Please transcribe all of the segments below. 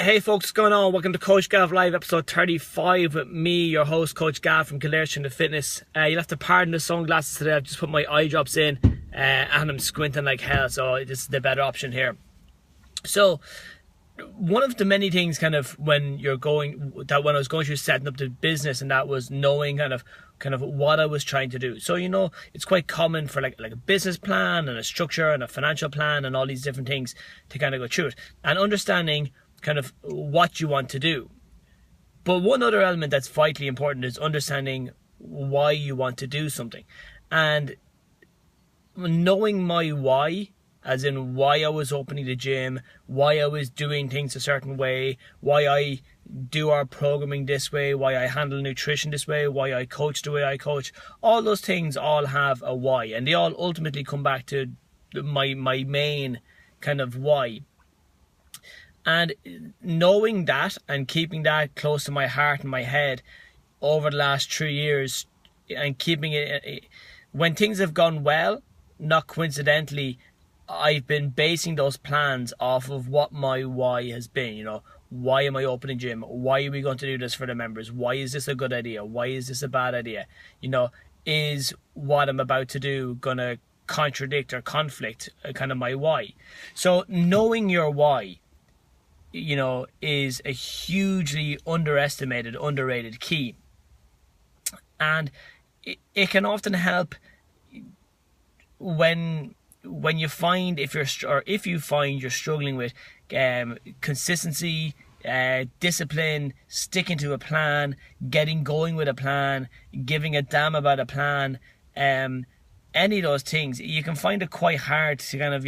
Hey folks, what's going on? Welcome to Coach Gav Live episode 35 with me, your host, Coach Gav from Kildare Strength and Fitness. You'll have to pardon the sunglasses today. I've just put my eye drops in and I'm squinting like hell, so this is the better option here. So, one of the many things when I was going through setting up the business, and that was knowing kind of what I was trying to do. So, it's quite common for like a business plan and a structure and a financial plan and all these different things to kind of go through it. And understanding kind of what you want to do. But one other element that's vitally important is understanding why you want to do something. And knowing my why, as in why I was opening the gym, why I was doing things a certain way, why I do our programming this way, why I handle nutrition this way, why I coach the way I coach, all those things all have a why, and they all ultimately come back to my main kind of why. And knowing that and keeping that close to my heart and my head over the last 3 years, and keeping it, when things have gone well, not coincidentally, I've been basing those plans off of what my why has been. Why am I opening gym? Why are we going to do this for the members? Why is this a good idea? Why is this a bad idea? Is what I'm about to do going to contradict or conflict kind of my why? So knowing your why, is a hugely underrated key. And it can often help when you find if you find you're struggling with consistency, discipline, sticking to a plan, getting going with a plan, giving a damn about a plan, any of those things, you can find it quite hard to kind of,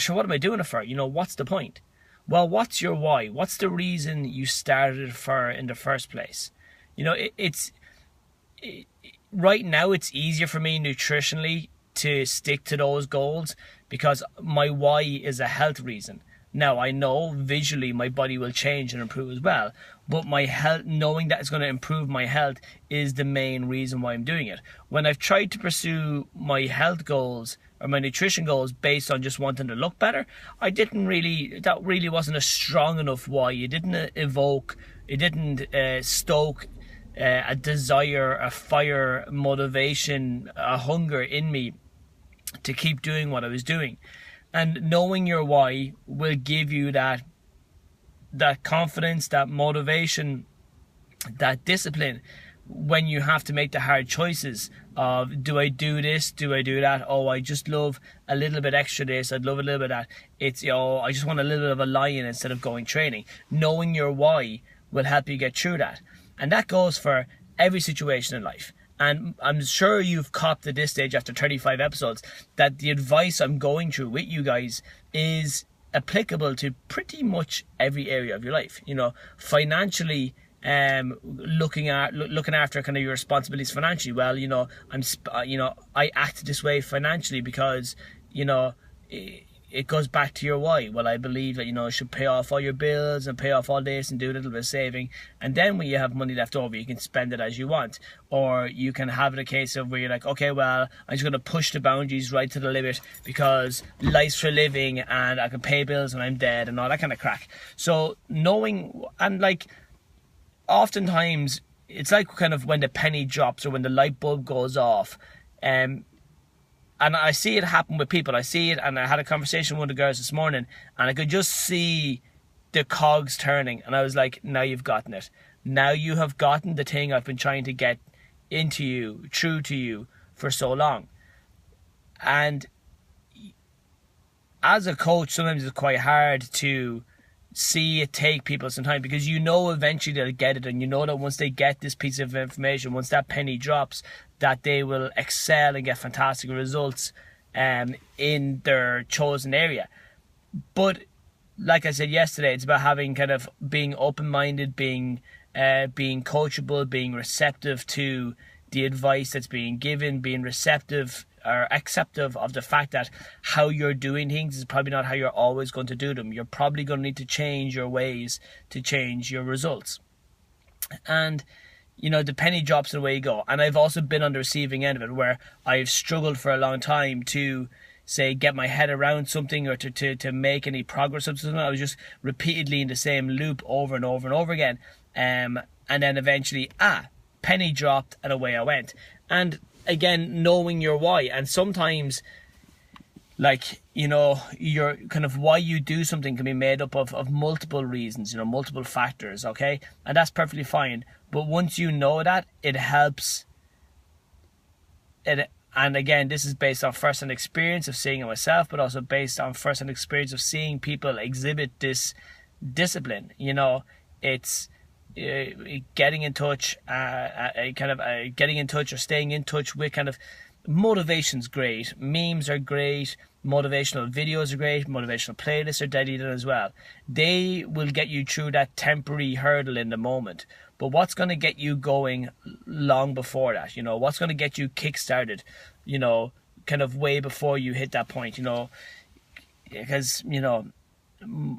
sure, what am I doing it for? What's the point? Well, what's your why? What's the reason you started it for in the first place? Right now it's easier for me nutritionally to stick to those goals because my why is a health reason. Now, I know visually my body will change and improve as well, but my health, knowing that it's going to improve my health, is the main reason why I'm doing it. When I've tried to pursue my health goals or my nutrition goals based on just wanting to look better, that really wasn't a strong enough why. It didn't stoke a desire, a fire, motivation, a hunger in me to keep doing what I was doing. And knowing your why will give you that confidence, that motivation, that discipline when you have to make the hard choices of, do I do this, do I do that? Oh, I just love a little bit extra this, I'd love a little bit of that. It's, I just want a little bit of a lie-in instead of going training. Knowing your why will help you get through that. And that goes for every situation in life. And I'm sure you've copped at this stage after 35 episodes that the advice I'm going through with you guys is applicable to pretty much every area of your life. Financially, looking after kind of your responsibilities financially. Well, I act this way financially because it goes back to your why. Well, I believe that you should pay off all your bills and pay off all this and do a little bit of saving, and then when you have money left over, you can spend it as you want. Or you can have it a case of where you're like, okay, well, I'm just going to push the boundaries right to the limit because life's for living and I can pay bills when I'm dead and all that kind of crack. So knowing, and like, oftentimes it's like kind of when the penny drops or when the light bulb goes off. And I see it happen with people. I see it, and I had a conversation with one of the girls this morning, and I could just see the cogs turning. And I was like, now you've gotten it. Now you have gotten the thing I've been trying to get into you, true to you, for so long. And as a coach, sometimes it's quite hard to see it take people some time, because eventually they'll get it, and that once they get this piece of information, once that penny drops, that they will excel and get fantastic results in their chosen area. But like I said yesterday, it's about having kind of being open-minded, being coachable, being receptive to the advice that's being given, being receptive or acceptive of the fact that how you're doing things is probably not how you're always going to do them. You're probably going to need to change your ways to change your results. And the penny drops and away you go. And I've also been on the receiving end of it, where I've struggled for a long time to say, get my head around something or to make any progress of something. I was just repeatedly in the same loop over and over and over again. And then eventually, penny dropped and away I went. And again, knowing your why. And sometimes, like, you know, your kind of why you do something can be made up of multiple reasons, you know, multiple factors, okay? And that's perfectly fine. But once you know that, it helps. And again, this is based on first-hand experience of seeing it myself, but also based on first-hand experience of seeing people exhibit this discipline. You know, it's getting in touch, getting in touch or staying in touch with kind of motivation's great. Memes are great. Motivational videos are great. Motivational playlists are deadly as well. They will get you through that temporary hurdle in the moment. But what's going to get you going long before that? You know, what's going to get you kick-started, you know, kind of way before you hit that point, you know, because, you know,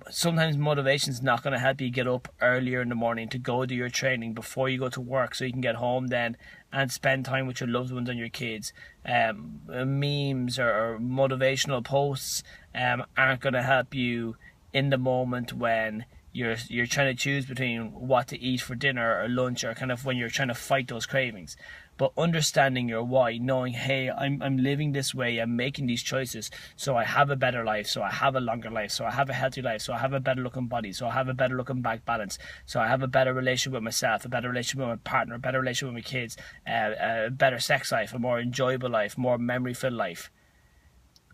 sometimes motivation's not going to help you get up earlier in the morning to go do your training before you go to work so you can get home then and spend time with your loved ones and your kids. Memes or motivational posts aren't going to help you in the moment when you're trying to choose between what to eat for dinner or lunch, or kind of when you're trying to fight those cravings. But understanding your why, knowing, hey, I'm living this way, I'm making these choices so I have a better life, so I have a longer life, so I have a healthy life, so I have a better looking body, so I have a better looking bank balance, so I have a better relationship with myself, a better relationship with my partner, a better relationship with my kids, a better sex life, a more enjoyable life, more memory filled life.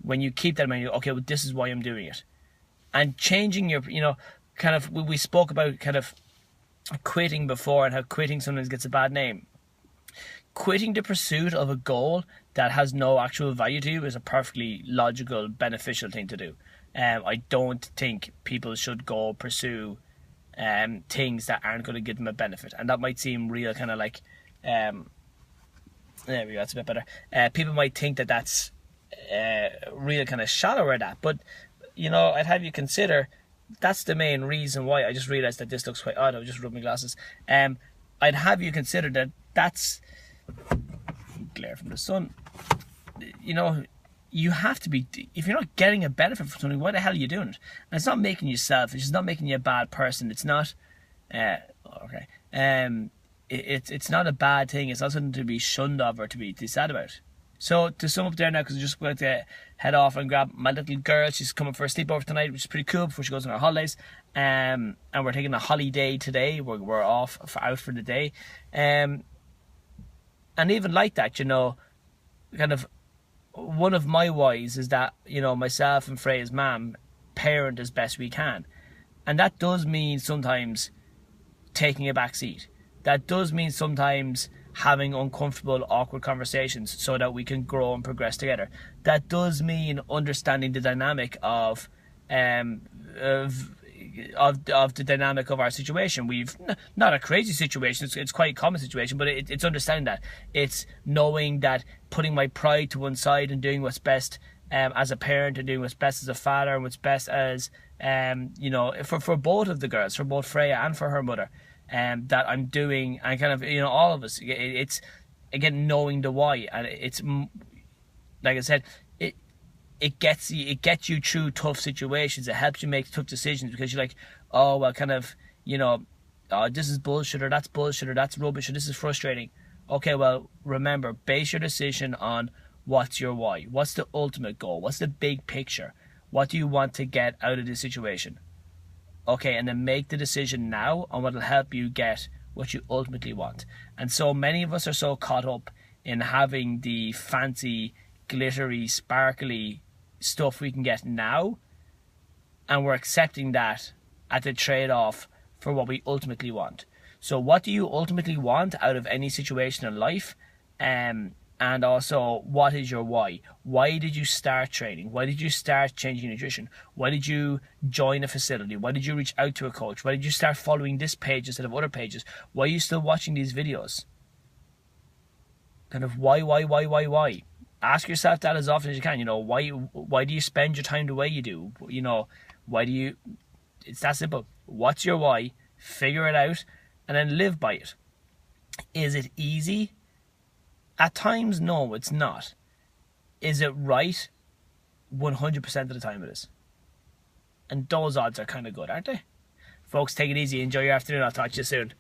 When you keep that in mind, okay, well, this is why I'm doing it. And changing your, you know, kind of, we spoke about kind of quitting before and how quitting sometimes gets a bad name. Quitting the pursuit of a goal that has no actual value to you is a perfectly logical, beneficial thing to do. I don't think people should go pursue things that aren't going to give them a benefit. And that might seem real kind of like, there we go, that's a bit better. People might think that that's real kind of shallow or that. But, you know, I'd have you consider that's the main reason why. I just realised that this looks quite odd. I just rubbed my glasses. I'd have you consider that that's glare from the sun. You know, you have to be, if you're not getting a benefit from something, why the hell are you doing it? And it's not making you selfish. It's not making you a bad person. It's not it's not a bad thing. It's not something to be shunned of or to be sad about. So to sum up there now, because I'm just going to head off and grab my little girl. She's coming for a sleepover tonight, which is pretty cool before she goes on her holidays. And we're taking a holiday today. We're off out for the day. And even like that, you know, kind of one of my whys is that, you know, myself and Freya's mum parent as best we can. And that does mean sometimes taking a back seat. That does mean sometimes having uncomfortable, awkward conversations so that we can grow and progress together. That does mean understanding the dynamic of the dynamic of our situation. We've not a crazy situation, it's quite a common situation, but it's understanding that. It's knowing that putting my pride to one side and doing what's best as a parent and doing what's best as a father and what's best as you know, for both of the girls, for both Freya and for her mother. That I'm doing, and kind of, you know, all of us, it's again knowing the why. And it's like I said, it gets you through tough situations. It helps you make tough decisions, because you're like, oh well, kind of, you know, oh, this is bullshit, or that's bullshit, or that's rubbish, or this is frustrating. Okay, well, remember, base your decision on what's your why, what's the ultimate goal, what's the big picture, what do you want to get out of this situation. Okay, and then make the decision now on what will help you get what you ultimately want. And so many of us are so caught up in having the fancy, glittery, sparkly stuff we can get now, and we're accepting that at the trade-off for what we ultimately want. So what do you ultimately want out of any situation in life? And also, what is your why? Why did you start training? Why did you start changing nutrition? Why did you join a facility? Why did you reach out to a coach? Why did you start following this page instead of other pages? Why are you still watching these videos? Kind of why? Ask yourself that as often as you can. You know, why do you spend your time the way you do? You know, why do you... It's that simple. What's your why? Figure it out and then live by it. Is it easy? At times, no, it's not. Is it right? 100% of the time it is. And those odds are kind of good, aren't they? Folks, take it easy. Enjoy your afternoon. I'll talk to you soon.